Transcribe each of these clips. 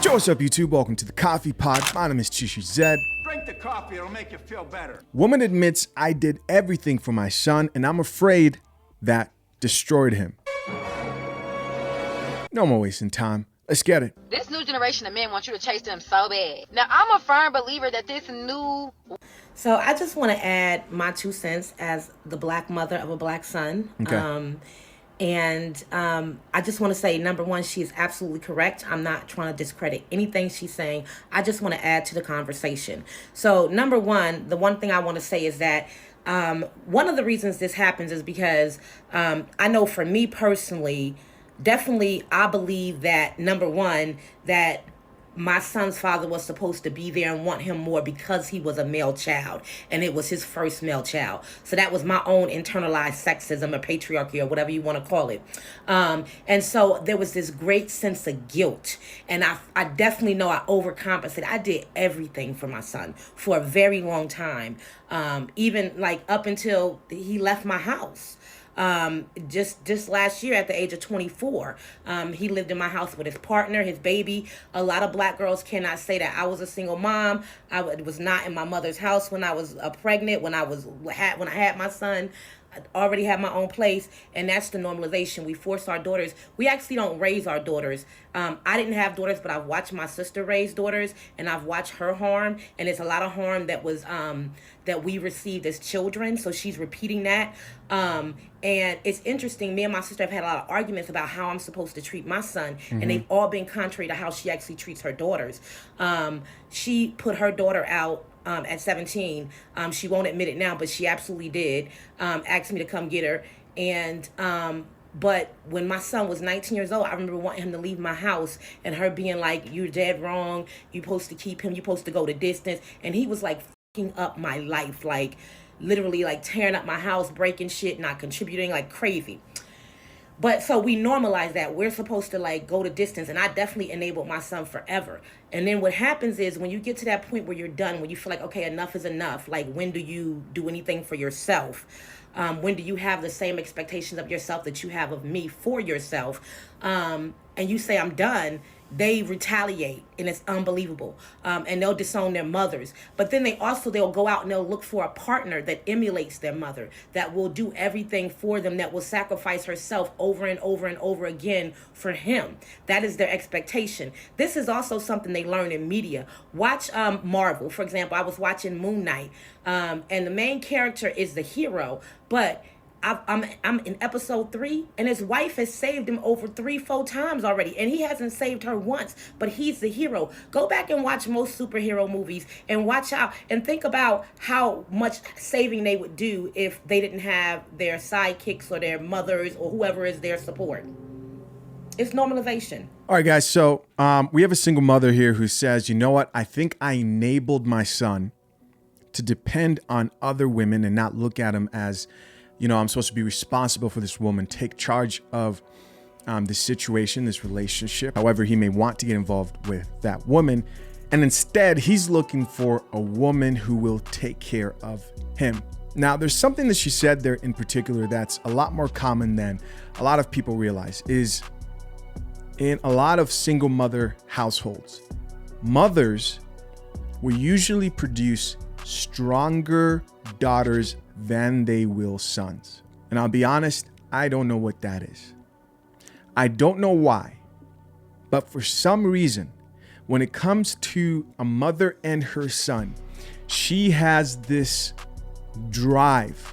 Yo, what's up, YouTube? Welcome to the Coffee Pod. My name is Chishi Zed. Drink the coffee, it'll make you feel better. Woman admits I did everything for my son, and I'm afraid that destroyed him. No more wasting time. Let's get it. This new generation of men want you to chase them so bad. Now, I'm a firm believer that this new... So I just want to add my 2 cents as the black mother of a black son. Okay. I just want to say, number one, she is absolutely correct. I'm not trying to discredit anything she's saying. I just want to add to the conversation. So number one, the one thing I want to say is that one of the reasons this happens is because I know for me personally, definitely I believe that, number one, that my son's father was supposed to be there and want him more because he was a male child and it was his first male child. So that was my own internalized sexism or patriarchy or whatever you want to call it. And so there was this great sense of guilt. And I definitely know I overcompensated. I did everything for my son for a very long time, even like up until he left my house. Just last year at the age of 24, he lived in my house with his partner, his baby. A lot of black girls cannot say that I was a single mom. I was not in my mother's house when I was pregnant, when I had my son. I already had my own place, and that's the normalization. We force our daughters. We actually don't raise our daughters. I didn't have daughters, but I've watched my sister raise daughters, and I've watched her harm, and it's a lot of harm that was that we received as children. So she's repeating that, and it's interesting. Me and my sister have had a lot of arguments about how I'm supposed to treat my son, and they've all been contrary to how she actually treats her daughters. She put her daughter out at 17. She won't admit it now, but she absolutely did. Asked me to come get her. And but when my son was 19 years old, I remember wanting him to leave my house and her being like, "You're dead wrong. You're supposed to keep him. You're supposed to go the distance." And he was like fucking up my life, like literally like tearing up my house, breaking shit, not contributing, like crazy. But so we normalize that we're supposed to like go the distance, and I definitely enabled my son forever. And then what happens is when you get to that point where you're done, when you feel like, okay, enough is enough, like when do you do anything for yourself? When do you have the same expectations of yourself that you have of me for yourself? And you say, I'm done. They retaliate, and it's unbelievable. And they'll disown their mothers. But then they'll go out and they'll look for a partner that emulates their mother, that will do everything for them, that will sacrifice herself over and over and over again for him. That is their expectation. This is also something they learn in media. Watch Marvel, for example. I was watching Moon Knight, and the main character is the hero, but I'm in episode 3, and his wife has saved him over 3-4 times already, and he hasn't saved her once, but he's the hero. Go back and watch most superhero movies and watch out and think about how much saving they would do if they didn't have their sidekicks or their mothers or whoever is their support. It's normalization. All right, guys. So we have a single mother here who says, you know what? I think I enabled my son to depend on other women and not look at him as, you know, I'm supposed to be responsible for this woman, take charge of this situation, this relationship. However, he may want to get involved with that woman. And instead, he's looking for a woman who will take care of him. Now, there's something that she said there in particular that's a lot more common than a lot of people realize, is in a lot of single mother households, mothers will usually produce stronger daughters than they will sons. And I'll be honest, I don't know what that is. I don't know why, but for some reason, when it comes to a mother and her son, she has this drive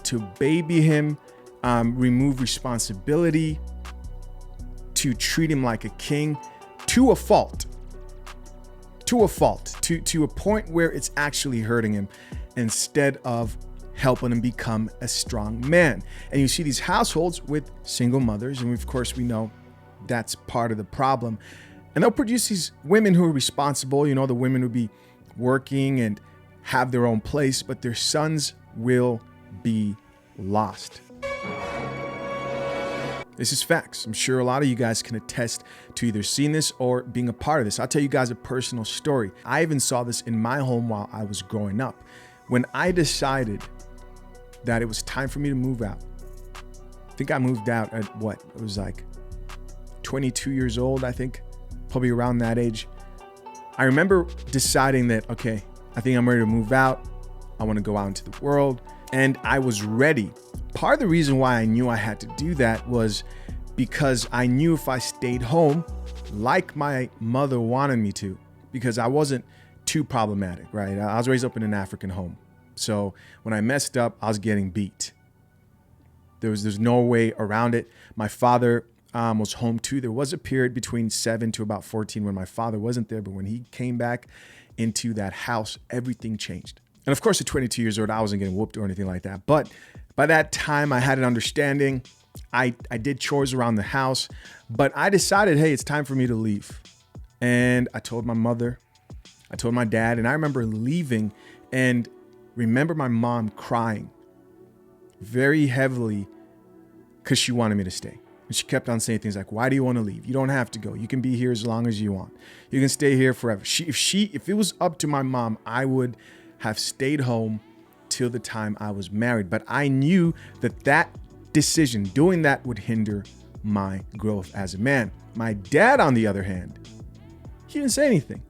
to baby him, remove responsibility, to treat him like a king, to a fault, to a point where it's actually hurting him instead of helping him become a strong man. And you see these households with single mothers, and of course we know that's part of the problem. And they'll produce these women who are responsible, you know, the women who be working and have their own place, but their sons will be lost. This is facts. I'm sure a lot of you guys can attest to either seeing this or being a part of this. I'll tell you guys a personal story. I even saw this in my home while I was growing up. When I decided that it was time for me to move out, I think I moved out at what? It was like 22 years old, I think, probably around that age. I remember deciding that, okay, I think I'm ready to move out. I want to go out into the world. And I was ready. Part of the reason why I knew I had to do that was because I knew if I stayed home, like my mother wanted me to, because I wasn't too problematic, right? I was raised up in an African home. So when I messed up, I was getting beat. There's no way around it. My father was home too. There was a period between 7 to about 14 when my father wasn't there, but when he came back into that house, everything changed. And of course, at 22 years old, I wasn't getting whooped or anything like that. But by that time, I had an understanding. I did chores around the house, but I decided, hey, it's time for me to leave. And I told my mother, I told my dad, and I remember leaving and remember my mom crying very heavily because she wanted me to stay. And she kept on saying things like, why do you want to leave? You don't have to go. You can be here as long as you want. You can stay here forever. If it was up to my mom, I would have stayed home till the time I was married. But I knew that decision, doing that, would hinder my growth as a man. My dad, on the other hand, he didn't say anything.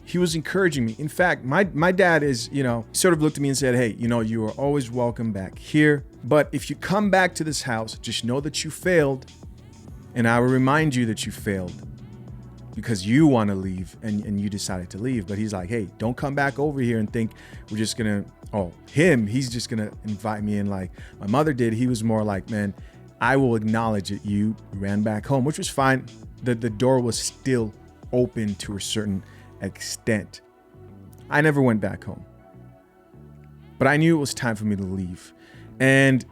He was encouraging me. In fact, my dad is, sort of looked at me and said, hey, you are always welcome back here. But if you come back to this house, just know that you failed. And I will remind you that you failed because you want to leave and you decided to leave. But he's like, hey, don't come back over here and think we're just going to, he's just going to invite me in like my mother did. He was more like, man, I will acknowledge that you ran back home, which was fine. The door was still open to a certain extent. I never went back home, but I knew it was time for me to leave. And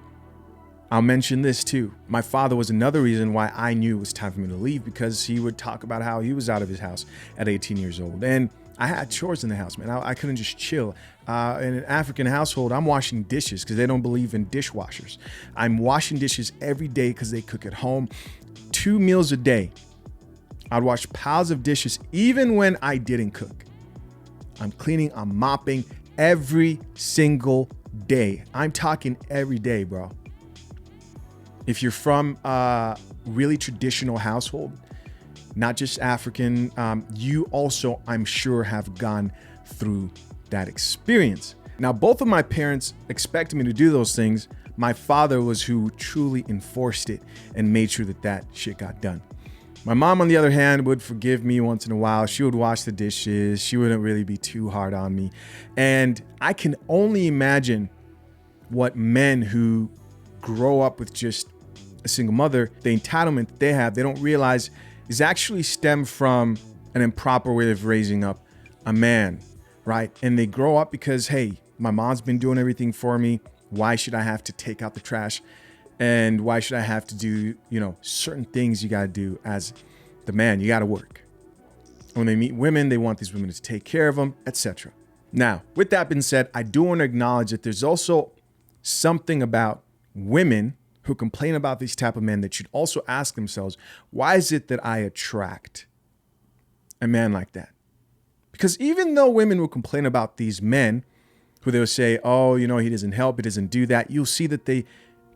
I'll mention this too. My father was another reason why I knew it was time for me to leave, because he would talk about how he was out of his house at 18 years old. And I had chores in the house, man. I couldn't just chill. In an African household, I'm washing dishes because they don't believe in dishwashers. I'm washing dishes every day because they cook at home. 2 meals a day. I'd wash piles of dishes even when I didn't cook. I'm cleaning, I'm mopping every single day. I'm talking every day, bro. If you're from a really traditional household, not just African, you also, I'm sure, have gone through that experience. Now, both of my parents expected me to do those things. My father was who truly enforced it and made sure that shit got done. My mom, on the other hand, would forgive me once in a while. She would wash the dishes. She wouldn't really be too hard on me. And I can only imagine what men who grow up with just a single mother, the entitlement that they have, they don't realize is actually stem from an improper way of raising up a man, right? And they grow up because, hey, my mom's been doing everything for me. Why should I have to take out the trash? And why should I have to do, certain things you got to do as the man? You got to work. When they meet women, they want these women to take care of them, etc. Now, with that being said, I do want to acknowledge that there's also something about women who complain about these type of men that should also ask themselves, why is it that I attract a man like that? Because even though women will complain about these men who they'll say, oh, he doesn't help, he doesn't do that, you'll see that they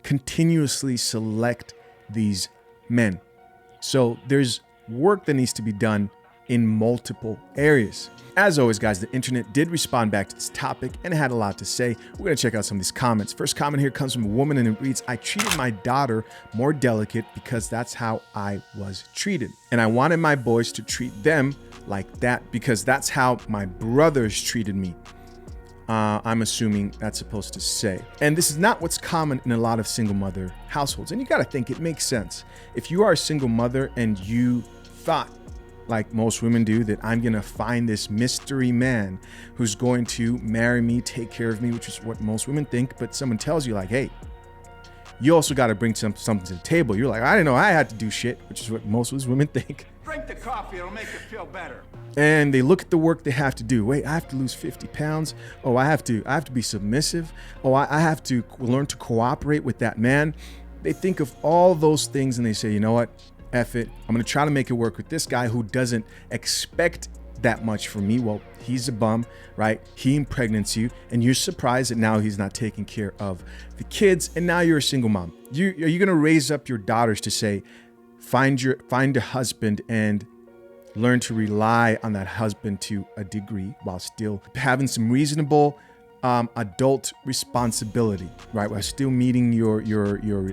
continuously select these men. So there's work that needs to be done in multiple areas. As always, guys, the internet did respond back to this topic and it had a lot to say. We're going to check out some of these comments. First comment here comes from a woman and it reads, I treated my daughter more delicate because that's how I was treated. And I wanted my boys to treat them like that because that's how my brothers treated me. I'm assuming that's supposed to say. And this is not what's common in a lot of single mother households. And you got to think it makes sense. If you are a single mother and you thought, like most women do, that I'm going to find this mystery man who's going to marry me, take care of me, which is what most women think. But someone tells you like, hey, you also got to bring something to the table. You're like, I didn't know I had to do shit, which is what most of those women think. Drink the coffee, it'll make you feel better. And they look at the work they have to do. Wait, I have to lose 50 pounds. Oh, I have to be submissive. Oh, I have to learn to cooperate with that man. They think of all those things and they say, you know what? F it. I'm going to try to make it work with this guy who doesn't expect that much from me. Well, he's a bum, right? He impregnates you and you're surprised that now he's not taking care of the kids. And now you're a single mom. Are you going to raise up your daughters to say, find a husband and learn to rely on that husband to a degree while still having some reasonable adult responsibility, right? While still meeting your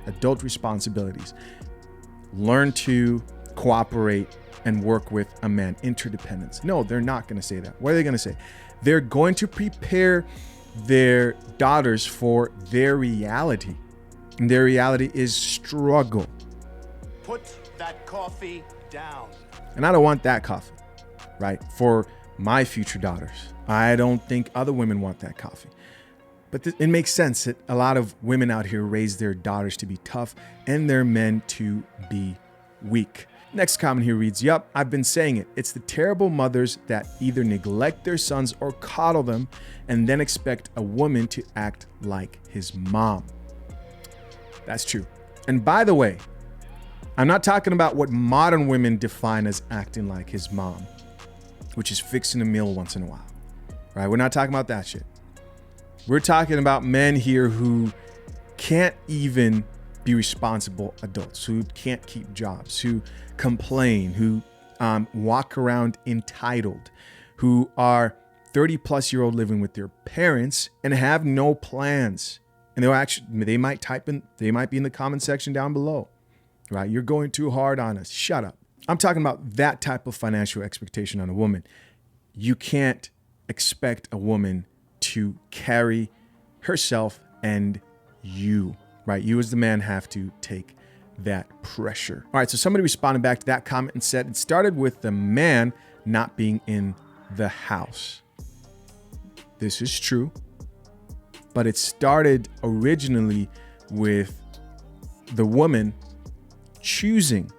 adult responsibilities. Learn to cooperate and work with a man. Interdependence. No, they're not going to say that. What are they going to say? They're going to prepare their daughters for their reality. And their reality is struggle. Put that coffee down. And I don't want that coffee, right? For my future daughters. I don't think other women want that coffee. But it makes sense that a lot of women out here raise their daughters to be tough and their men to be weak. Next comment here reads, yup, I've been saying it. It's the terrible mothers that either neglect their sons or coddle them and then expect a woman to act like his mom. That's true. And by the way, I'm not talking about what modern women define as acting like his mom, which is fixing a meal once in a while, right? We're not talking about that shit. We're talking about men here who can't even be responsible adults, who can't keep jobs, who complain, who walk around entitled, who are 30-plus-year-old living with their parents and have no plans. And they might be in the comment section down below. Right? You're going too hard on us. Shut up. I'm talking about that type of financial expectation on a woman. You can't expect a woman to carry herself and you, right? You as the man have to take that pressure. All right. So somebody responded back to that comment and said it started with the man not being in the house. This is true, but it started originally with the woman choosing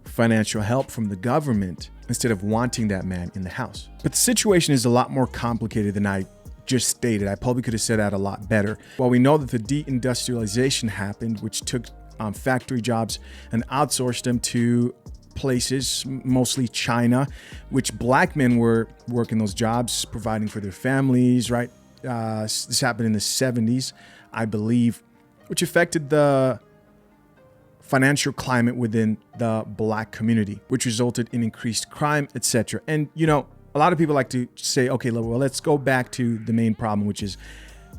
financial help from the government instead of wanting that man in the house. But the situation is a lot more complicated than I just stated. I probably could have said that a lot better. While we know that the deindustrialization happened, which took factory jobs and outsourced them to places, mostly China, which black men were working those jobs, providing for their families, right? This happened in the 70s, I believe, which affected the financial climate within the black community, which resulted in increased crime, etc. And, you know, a lot of people like to say, okay, well, let's go back to the main problem, which is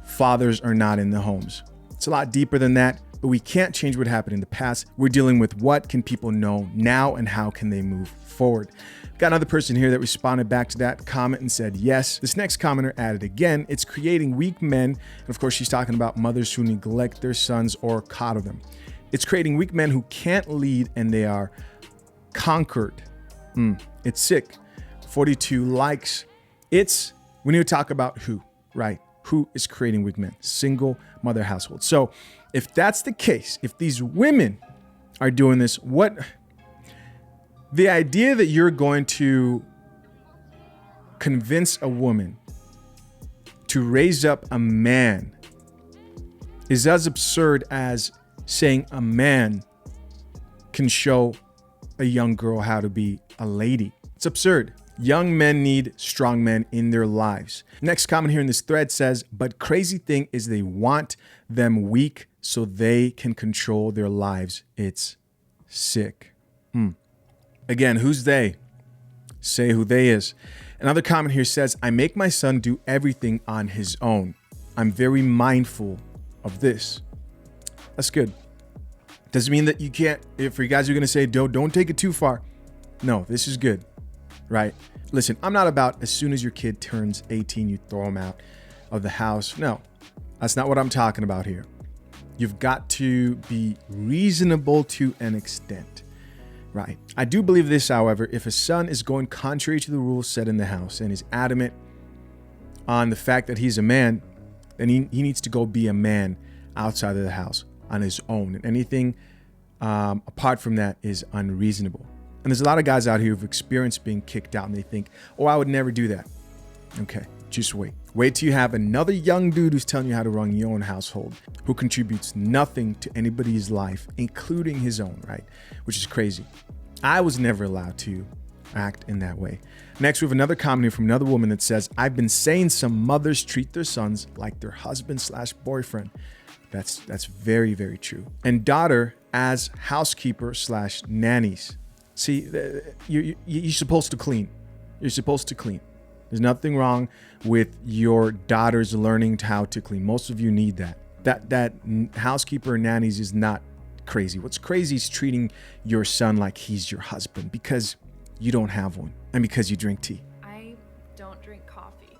fathers are not in the homes. It's a lot deeper than that, but we can't change what happened in the past. We're dealing with what can people know now and how can they move forward. Got another person here that responded back to that comment and said, yes. This next commenter added again, it's creating weak men. And of course, she's talking about mothers who neglect their sons or coddle them. It's creating weak men who can't lead and they are conquered. It's sick. 42 likes. We need to talk about who, right? Who is creating weak men? Single mother household. So if that's the case, if these women are doing this, the idea that you're going to convince a woman to raise up a man is as absurd as saying a man can show a young girl how to be a lady. It's absurd. Young men need strong men in their lives. Next comment here in this thread says, but crazy thing is they want them weak so they can control their lives. It's sick. Again, who's they? Say who they is. Another comment here says, I make my son do everything on his own. I'm very mindful of this. That's good. Doesn't mean that you can't, if you guys are going to say, don't take it too far. No, this is good, right? Listen, I'm not about as soon as your kid turns 18, you throw him out of the house. No, that's not what I'm talking about here. You've got to be reasonable to an extent, right? I do believe this, however, if a son is going contrary to the rules set in the house and is adamant on the fact that he's a man, then he needs to go be a man outside of the house on his own. And anything apart from that is unreasonable. And there's a lot of guys out here who've experienced being kicked out and they think, oh, I would never do that. Okay, just wait. Wait till you have another young dude who's telling you how to run your own household, who contributes nothing to anybody's life, including his own, right? Which is crazy. I was never allowed to act in that way. Next, we have another comment here from another woman that says, I've been saying some mothers treat their sons like their husband/boyfriend. That's very, very true. And daughter as housekeeper/nannies. See, you're supposed to clean. You're supposed to clean. There's nothing wrong with your daughters learning how to clean. Most of you need that. That housekeeper or nannies is not crazy. What's crazy is treating your son like he's your husband because you don't have one and because you drink tea. I don't drink coffee.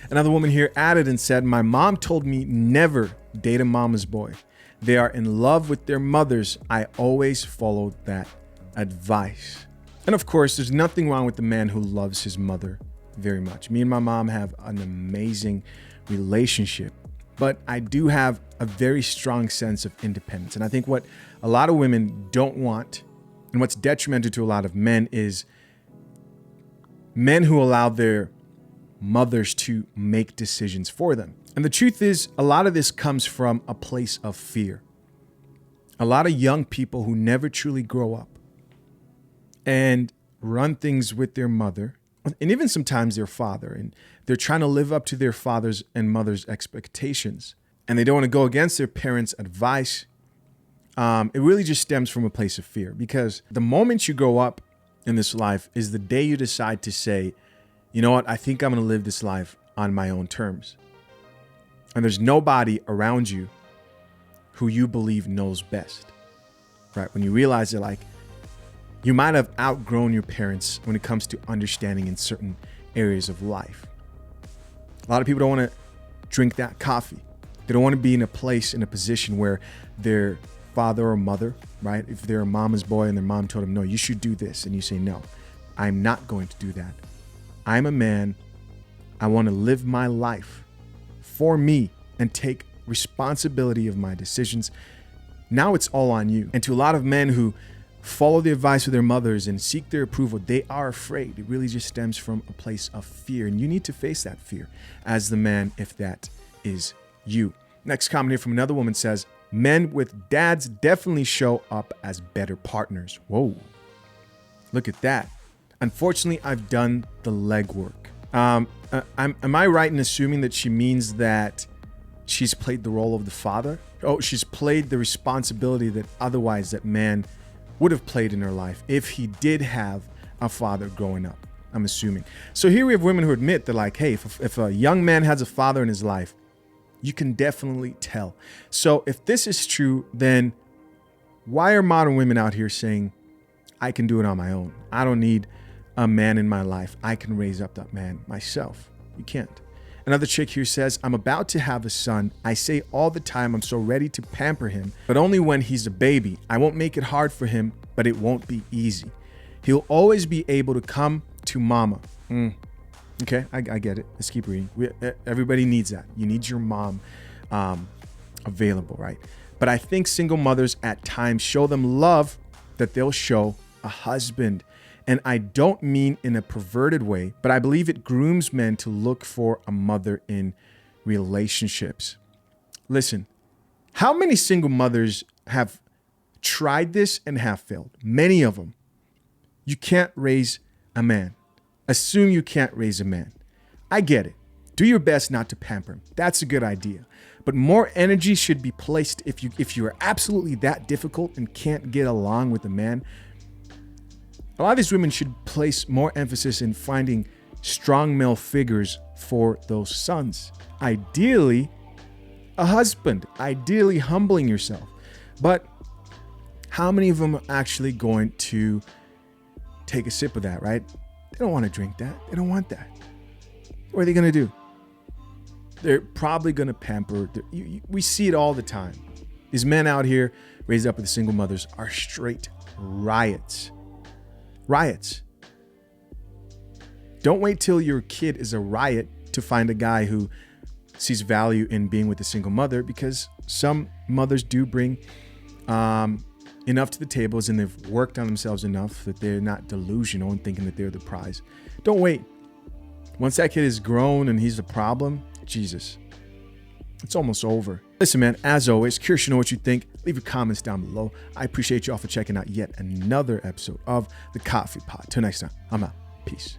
Another woman here added and said, my mom told me never date a mama's boy. They are in love with their mothers. I always followed that advice. And of course, there's nothing wrong with the man who loves his mother very much. Me and my mom have an amazing relationship, but I do have a very strong sense of independence. And I think what a lot of women don't want and what's detrimental to a lot of men is men who allow their mothers to make decisions for them. And the truth is, a lot of this comes from a place of fear. A lot of young people who never truly grow up and run things with their mother, and even sometimes their father, and they're trying to live up to their father's and mother's expectations, and they don't want to go against their parents' advice. It really just stems from a place of fear, because the moment you grow up in this life is the day you decide to say, you know what, I think I'm going to live this life on my own terms. And there's nobody around you who you believe knows best, right? When you realize that, like, you might have outgrown your parents when it comes to understanding in certain areas of life. A lot of people don't want to drink that coffee. They don't want to be in a place, in a position where their father or mother, right? If they're a mama's boy and their mom told them, no, you should do this. And you say, no, I'm not going to do that. I'm a man. I want to live my life for me and take responsibility of my decisions. Now it's all on you. And to a lot of men who follow the advice of their mothers and seek their approval, they are afraid. It really just stems from a place of fear. And you need to face that fear as the man, if that is you. Next comment here from another woman says, men with dads definitely show up as better partners. Whoa, look at that. Unfortunately, I've done the legwork. Am I right in assuming that she means that she's played the role of the father? Oh, she's played the responsibility that otherwise that man would have played in her life if he did have a father growing up, I'm assuming. So here we have women who admit that, like, hey, if a young man has a father in his life, you can definitely tell. So if this is true, then why are modern women out here saying, I can do it on my own? I don't need a man in my life. I can raise up that man myself. You can't. Another chick here says, I'm about to have a son. I say all the time I'm so ready to pamper him, but only when he's a baby. I won't make it hard for him, but it won't be easy. He'll always be able to come to mama. Okay, I get it. Let's keep reading. Everybody needs that. You need your mom available, right? But I think single mothers at times show them love that they'll show a husband. And I don't mean in a perverted way, but I believe it grooms men to look for a mother in relationships. Listen, how many single mothers have tried this and have failed? Many of them. You can't raise a man. Assume you can't raise a man. I get it. Do your best not to pamper him. That's a good idea. But more energy should be placed if you are absolutely that difficult and can't get along with a man. A lot of these women should place more emphasis in finding strong male figures for those sons. Ideally, a husband. Ideally, humbling yourself. But how many of them are actually going to take a sip of that, right? They don't want to drink that. They don't want that. What are they going to do? They're probably going to pamper. We see it all the time. These men out here raised up with single mothers are straight riots. Riots. Don't wait till your kid is a riot to find a guy who sees value in being with a single mother, because some mothers do bring enough to the tables and they've worked on themselves enough that they're not delusional and thinking that they're the prize. Don't wait. Once that kid is grown and he's a problem, Jesus, it's almost over. Listen, man, as always, curious to know what you think. Leave your comments down below. I appreciate you all for checking out yet another episode of The Coffee Pot. Till next time, I'm out. Peace.